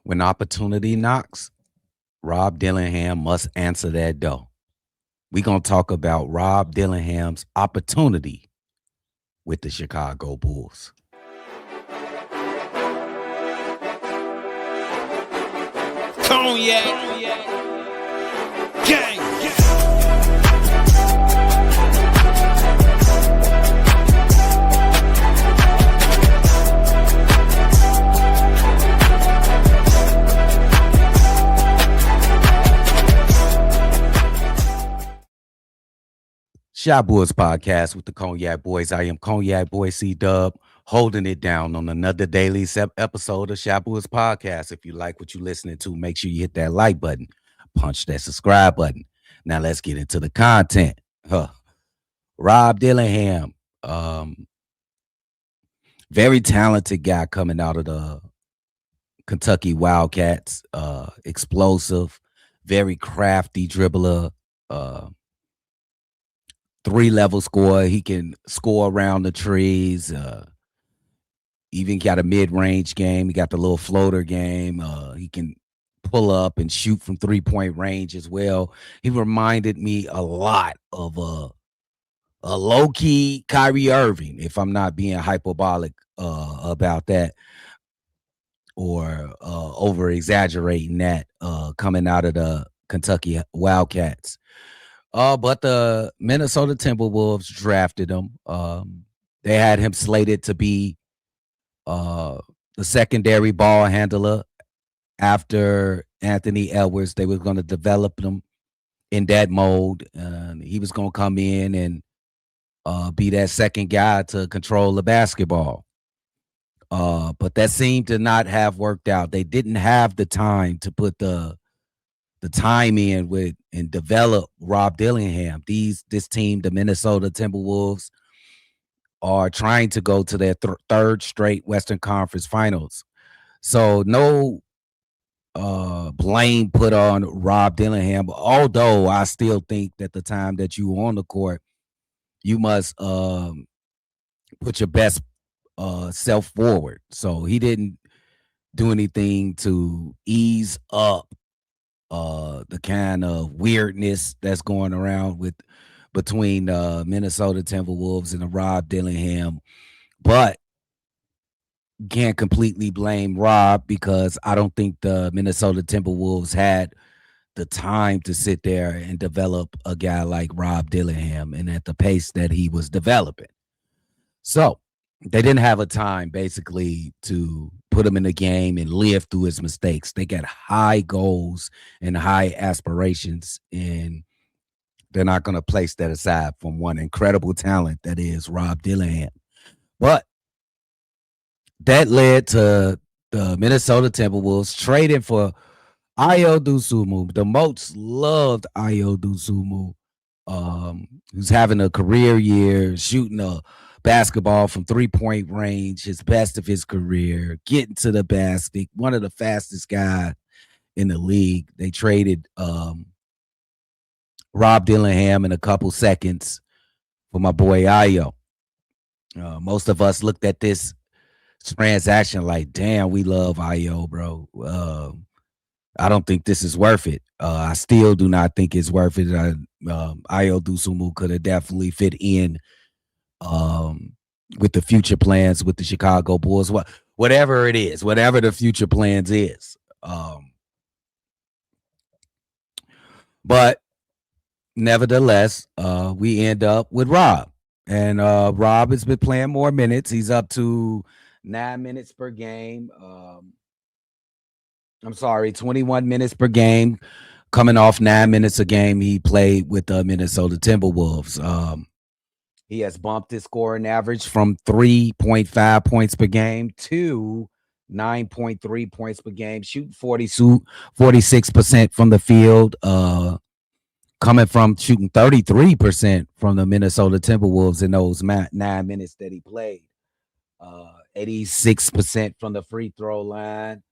When opportunity knocks, Rob Dillingham must answer that door. We're going to talk about Rob Dillingham's opportunity with the Chicago Bulls. Cognac, gang. Shot Boys Podcast with the Cognac Boys. I am Cognac Boy CDubb, holding it down on another daily episode of Shot Boys Podcast. If you like what you're listening to, make sure you hit that like button, punch that subscribe button. Now let's get into the content. Rob Dillingham, very talented guy coming out of the Kentucky Wildcats, explosive, very crafty dribbler, 3-level scorer. He can score around the trees. Even got a mid-range game. He got the little floater game. He can pull up and shoot from 3-point range as well. He reminded me a lot of a low-key Kyrie Irving, if I'm not being hyperbolic about that or over-exaggerating that, coming out of the Kentucky Wildcats. But the Minnesota Timberwolves drafted him. They had him slated to be the secondary ball handler after Anthony Edwards. They were going to develop him in that mode. He was going to come in and be that second guy to control the basketball. But that seemed to not have worked out. They didn't have the time to put the time in with and develop Rob Dillingham. This team, the Minnesota Timberwolves, are trying to go to their third straight Western Conference Finals. So no blame put on Rob Dillingham, although I still think that the time that you on the court, you must put your best self forward. So he didn't do anything to ease up the kind of weirdness that's going around between Minnesota Timberwolves and the Rob Dillingham. But can't completely blame Rob because I don't think the Minnesota Timberwolves had the time to sit there and develop a guy like Rob Dillingham and at the pace that he was developing. So they didn't have a time basically to put him in the game and live through his mistakes. They got high goals and high aspirations, and they're not going to place that aside from one incredible talent that is Rob Dillingham. But that led to the Minnesota Timberwolves trading for Ayo Dosunmu, the most loved Ayo Dosunmu, who's having a career year, shooting a basketball from 3-point range, his best of his career, getting to the basket, one of the fastest guys in the league. They traded Rob Dillingham in a couple seconds for my boy Ayo. Most of us looked at this transaction like, damn, we love Ayo, bro. I don't think this is worth it. I still do not think it's worth it. Ayo Dosunmu could have definitely fit in with the future plans with the Chicago Bulls, whatever it is, whatever the future plans is. But nevertheless, we end up with Rob. And Rob has been playing more minutes. He's up to 9 minutes per game. 21 minutes per game, coming off 9 minutes a game he played with the Minnesota Timberwolves. He has bumped his scoring average from 3.5 points per game to 9.3 points per game, shooting 46% from the field, coming from shooting 33% from the Minnesota Timberwolves in those 9 minutes that he played. 86% from the free throw line.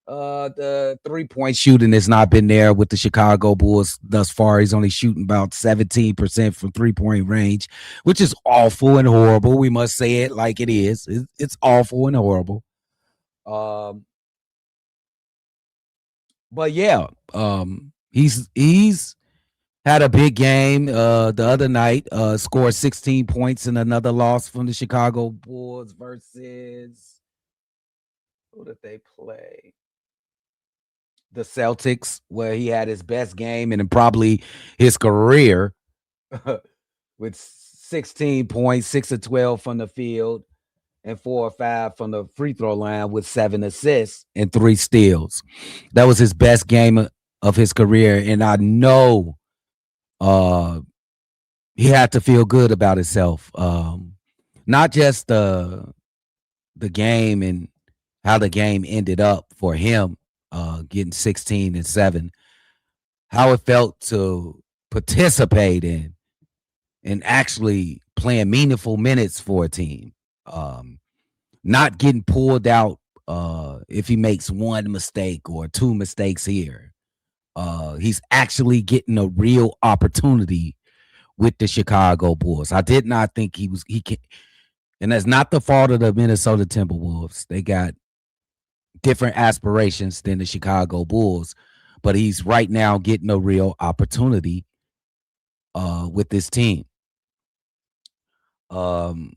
The 3-point shooting has not been there with the Chicago Bulls thus far. He's only shooting about 17% from 3-point range, which is awful and horrible. We must say it like it is. It's awful and horrible. But yeah, he's had a big game the other night. Scored 16 points in another loss from the Chicago Bulls versus who did they play? The Celtics, where he had his best game and probably his career with 16 points, 6 of 12 from the field, and 4 or 5 from the free throw line with 7 assists and 3 steals. That was his best game of his career. And I know uh, he had to feel good about himself. Not just the game and how the game ended up for him, getting 16 and 7, how it felt to participate in and actually playing meaningful minutes for a team. Um, Not getting pulled out if he makes one mistake or two mistakes here. He's actually getting a real opportunity with the Chicago Bulls. I did not think he can, and that's not the fault of the Minnesota Timberwolves. They got different aspirations than the Chicago Bulls, but he's right now getting a real opportunity with this team. Um,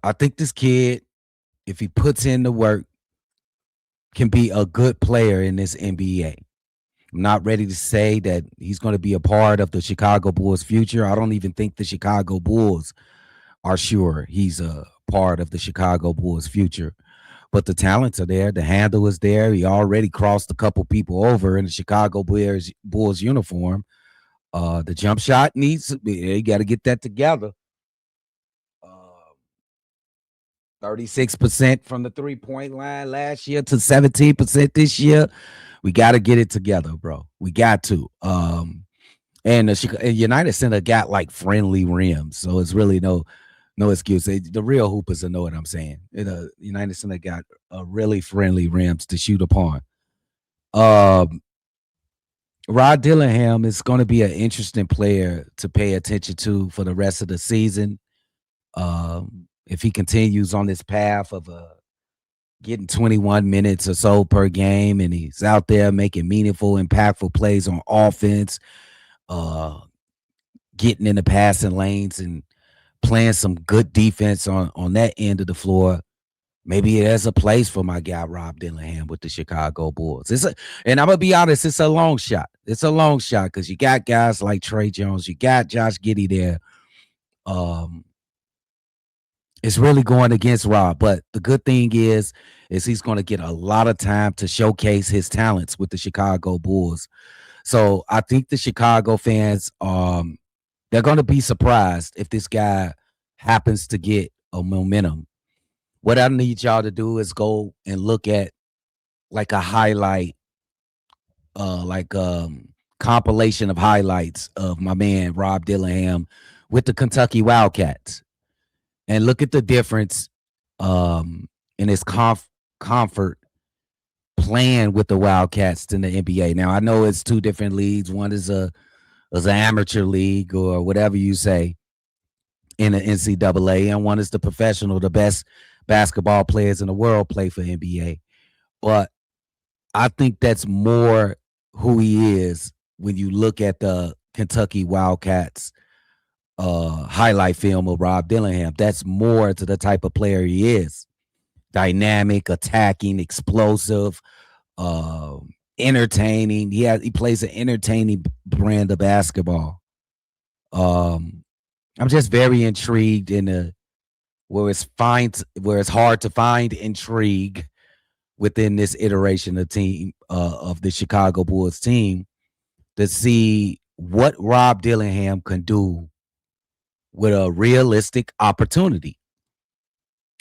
I think this kid, if he puts in the work, can be a good player in this NBA. I'm not ready to say that he's going to be a part of the Chicago Bulls' future. I don't even think the Chicago Bulls are sure he's a part of the Chicago Bulls' future. But the talents are there. The handle is there. He already crossed a couple people over in the Chicago Bulls uniform. The jump shot needs, you got to get that together. 36% from the 3-point line last year to 17% this year. We got to get it together, bro. We got to. And the United Center got like friendly rims, so it's really no excuse. The real hoopers will know what I'm saying. United Center got really friendly rims to shoot upon. Um, Rod Dillingham is going to be an interesting player to pay attention to for the rest of the season. If he continues on this path of getting 21 minutes or so per game, and he's out there making meaningful, impactful plays on offense, uh, getting in the passing lanes and playing some good defense on that end of the floor, maybe there's a place for my guy Rob Dillingham with the Chicago Bulls. And I'm gonna be honest, it's a long shot. It's a long shot because you got guys like Trey Jones, you got Josh Giddey there. Um, it's really going against Rob, but the good thing is he's going to get a lot of time to showcase his talents with the Chicago Bulls. So I think the Chicago fans, they're going to be surprised if this guy happens to get a momentum. What I need y'all to do is go and look at like a highlight, compilation of highlights of my man Rob Dillingham with the Kentucky Wildcats, and look at the difference in his comfort playing with the Wildcats in the NBA. Now I know it's two different leagues. One is an amateur league or whatever you say in the NCAA, and one is the professional. The best basketball players in the world play for NBA. But I think that's more who he is when you look at the Kentucky Wildcats highlight film of Rob Dillingham. That's more to the type of player he is. Dynamic, attacking, explosive, uh, entertaining. He plays an entertaining brand of basketball. Um, I'm just very intrigued in where it's hard to find intrigue within this iteration of team of the Chicago Bulls team to see what Rob Dillingham can do with a realistic opportunity.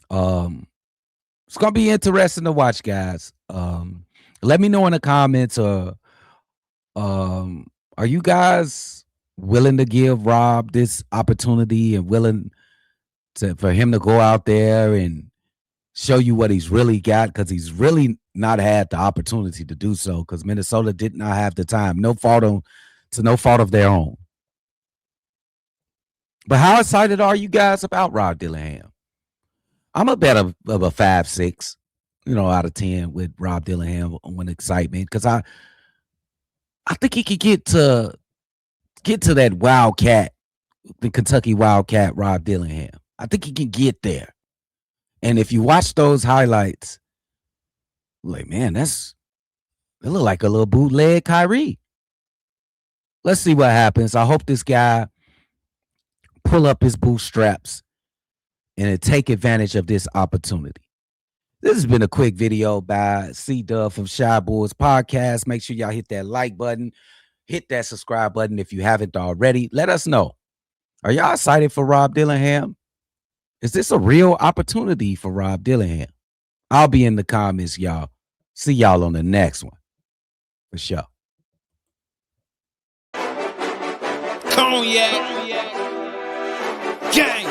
Um, it's gonna be interesting to watch, guys. Let me know in the comments. Um, are you guys willing to give Rob this opportunity and willing for him to go out there and show you what he's really got? Because he's really not had the opportunity to do so because Minnesota did not have the time. No fault of their own. But how excited are you guys about Rob Dillingham? I'm a bet of a 5-6. out of 10 with Rob Dillingham on excitement because I think he could get to that Wildcat, the Kentucky Wildcat, Rob Dillingham. I think he can get there. And if you watch those highlights, like, man, it look like a little bootleg Kyrie. Let's see what happens. I hope this guy pull up his bootstraps and take advantage of this opportunity. This has been a quick video by CDubb from Shy Boys Podcast. Make sure y'all hit that like button, hit that subscribe button if you haven't already. Let us know. Are y'all excited for Rob Dillingham? Is this a real opportunity for Rob Dillingham? I'll be in the comments, y'all. See y'all on the next one. For sure. Cognac. Gang.